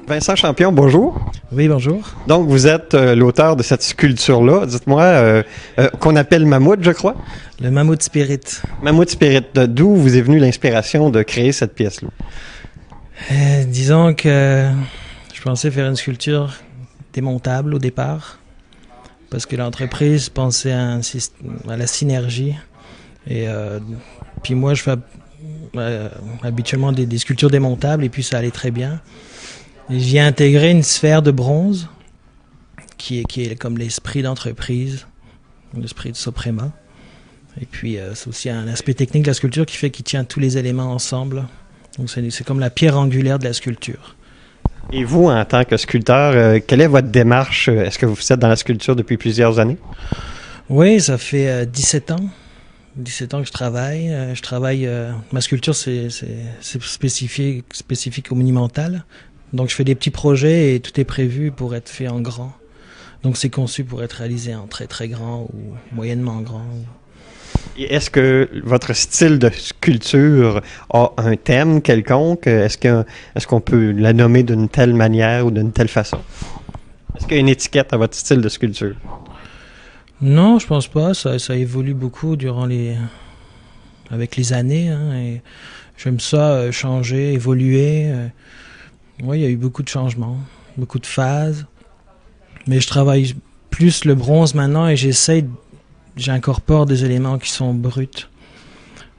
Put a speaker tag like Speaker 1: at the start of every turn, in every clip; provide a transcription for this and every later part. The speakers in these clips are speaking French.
Speaker 1: Vincent Champion, bonjour.
Speaker 2: Oui, bonjour.
Speaker 1: Donc, vous êtes l'auteur de cette sculpture-là, dites-moi, qu'on appelle Mammouth, je crois?
Speaker 2: Le Mammouth Spirit.
Speaker 1: Mammouth Spirit. D'où vous est venue l'inspiration de créer cette pièce-là?
Speaker 2: Disons que je pensais faire une sculpture démontable au départ, parce que l'entreprise pensait à la synergie. Et puis moi, je fais habituellement des sculptures démontables, et puis ça allait très bien. Et j'y ai intégré une sphère de bronze, qui est comme l'esprit d'entreprise, l'esprit de Soprema. Et puis c'est aussi un aspect technique de la sculpture qui fait qu'il tient tous les éléments ensemble. Donc c'est comme la pierre angulaire de la sculpture.
Speaker 1: Et vous, en tant que sculpteur, quelle est votre démarche? Est-ce que vous êtes dans la sculpture depuis plusieurs années?
Speaker 2: Oui, ça fait 17 ans. 17 ans que je travaille. Ma sculpture, c'est spécifique au monumental. Donc je fais des petits projets et tout est prévu pour être fait en grand. Donc c'est conçu pour être réalisé en très très grand ou moyennement grand.
Speaker 1: Et est-ce que votre style de sculpture a un thème quelconque? Est-ce qu'on peut la nommer d'une telle manière ou d'une telle façon? Est-ce qu'il y a une étiquette à votre style de sculpture?
Speaker 2: Non, je pense pas. Ça évolue beaucoup avec les années. Hein, et j'aime ça changer, évoluer. Oui, il y a eu beaucoup de changements, beaucoup de phases. Mais je travaille plus le bronze maintenant et j'incorpore des éléments qui sont bruts.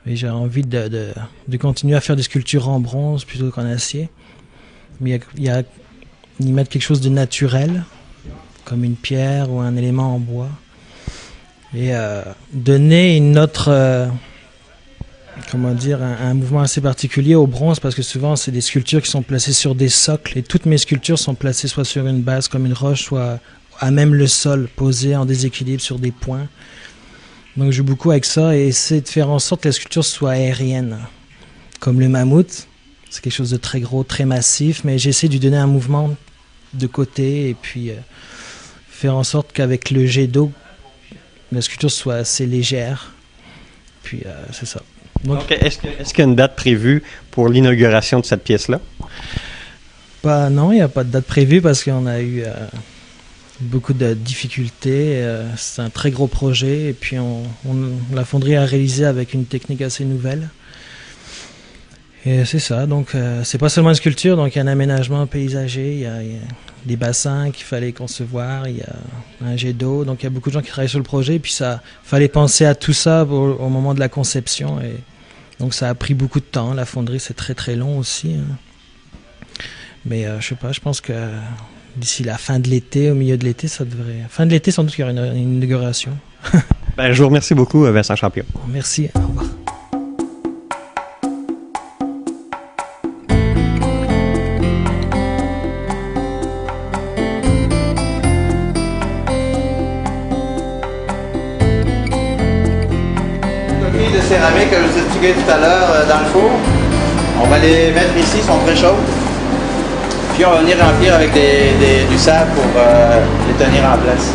Speaker 2: Et j'ai envie de continuer à faire des sculptures en bronze plutôt qu'en acier. Mais y mettre quelque chose de naturel, comme une pierre ou un élément en bois. Et donner une autre... un mouvement assez particulier au bronze, parce que souvent c'est des sculptures qui sont placées sur des socles, et toutes mes sculptures sont placées soit sur une base comme une roche, soit à même le sol, posées en déséquilibre sur des points. Donc je joue beaucoup avec ça et essayer de faire en sorte que la sculpture soit aérienne. Comme le mammouth, c'est quelque chose de très gros, très massif, mais j'essaie de lui donner un mouvement de côté et puis faire en sorte qu'avec le jet d'eau, la sculpture soit assez légère. Puis c'est ça.
Speaker 1: Donc, est-ce qu'il y a une date prévue pour l'inauguration de cette pièce-là?
Speaker 2: Non, il n'y a pas de date prévue parce qu'on a eu beaucoup de difficultés. C'est un très gros projet et puis la fonderie a réalisé avec une technique assez nouvelle. Et c'est ça, donc c'est pas seulement une sculpture, donc il y a un aménagement paysager, il y a des bassins qu'il fallait concevoir, il y a un jet d'eau, donc il y a beaucoup de gens qui travaillent sur le projet, et puis fallait penser à tout ça au moment de la conception, et donc ça a pris beaucoup de temps. La fonderie c'est très très long aussi, hein. Mais je sais pas, je pense que d'ici la fin de l'été, au milieu de l'été, fin de l'été sans doute qu'il y aura une inauguration.
Speaker 1: Je vous remercie beaucoup, Vincent Champion.
Speaker 2: Merci, au revoir.
Speaker 3: De céramique que je vous ai expliqué tout à l'heure dans le four. On va les mettre ici, ils sont très chauds. Puis on va venir remplir avec du sable pour les tenir en place.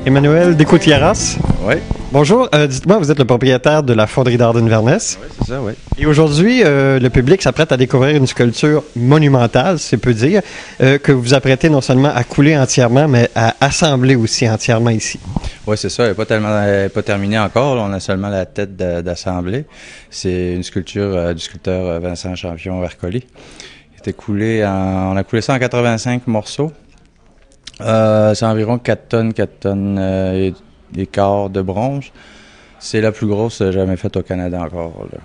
Speaker 1: Emmanuel Descoutieras.
Speaker 4: Oui.
Speaker 1: Bonjour, dites-moi, vous êtes le propriétaire de la fonderie d'art d'Inverness.
Speaker 4: Oui, c'est ça, oui.
Speaker 1: Et aujourd'hui, le public s'apprête à découvrir une sculpture monumentale, si on peut dire, que vous apprêtez non seulement à couler entièrement, mais à assembler aussi entièrement ici.
Speaker 4: Oui, c'est ça. Elle n'est pas terminée encore. Là, on a seulement la tête d'assembler. C'est une sculpture du sculpteur Vincent Champion-Vercoli. On a coulé ça en 85 morceaux. C'est environ 4 tonnes et quart de bronze. C'est la plus grosse jamais faite au Canada encore, là.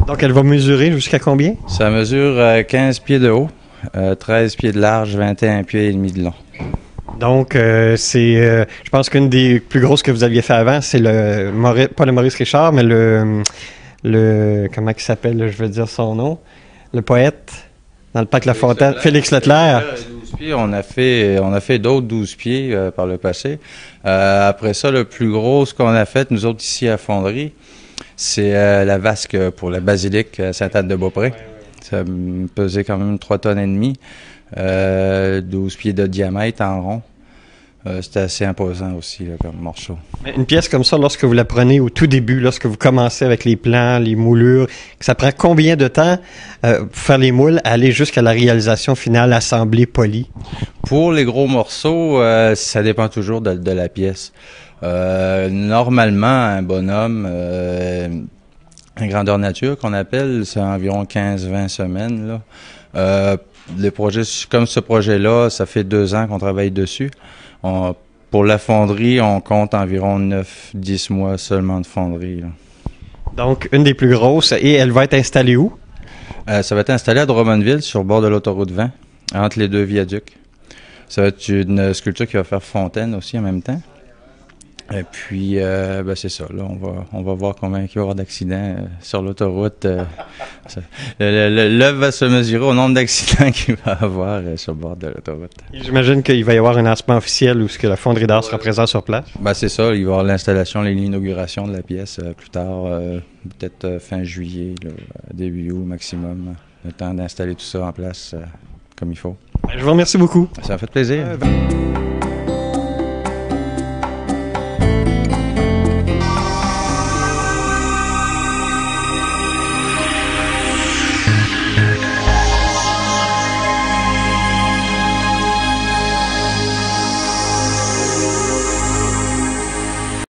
Speaker 1: Donc, elle va mesurer jusqu'à combien?
Speaker 4: Ça mesure 15 pieds de haut, 13 pieds de large, 21 pieds et demi de long.
Speaker 1: Donc, je pense qu'une des plus grosses que vous aviez fait avant, c'est pas le Maurice Richard, mais comment il s'appelle, je veux dire son nom, le poète dans le parc La Fontaine, Félix Leclerc.
Speaker 4: 12 pieds, on a fait d'autres 12 pieds par le passé. Après ça, le plus gros qu'on a fait, nous autres ici à Fonderie, c'est la vasque pour la basilique Sainte-Anne-de-Beaupré. Ça pesait quand même 3 tonnes et demie, 12 pieds de diamètre en rond. C'était assez imposant aussi là, comme morceau.
Speaker 1: Mais une pièce comme ça, lorsque vous la prenez au tout début, lorsque vous commencez avec les plans, les moulures, ça prend combien de temps pour faire les moules, aller jusqu'à la réalisation finale, assemblée, polie?
Speaker 4: Pour les gros morceaux, ça dépend toujours de la pièce. Normalement, un bonhomme, un grandeur nature qu'on appelle, c'est environ 15-20 semaines, là. Les projets comme ce projet-là, ça fait 2 ans qu'on travaille dessus. Pour la fonderie, on compte environ 9-10 mois seulement de fonderie, là.
Speaker 1: Donc, une des plus grosses. Et elle va être installée où?
Speaker 4: Ça va être installé à Drummondville, sur le bord de l'autoroute 20, entre les 2 viaducs. Ça va être une sculpture qui va faire fontaine aussi en même temps. Et puis, c'est ça. Là, on va voir combien il va y avoir d'accidents sur l'autoroute. L'œuvre va se mesurer au nombre d'accidents qu'il va y avoir sur le bord de l'autoroute.
Speaker 1: J'imagine qu'il va y avoir un lancement officiel où la fonderie d'art sera présente sur place.
Speaker 4: C'est ça. Il va y avoir l'installation, l'inauguration de la pièce plus tard, peut-être fin juillet, là, début août maximum. Le temps d'installer tout ça en place comme il faut.
Speaker 1: Je vous remercie beaucoup.
Speaker 4: Ça m'a fait plaisir.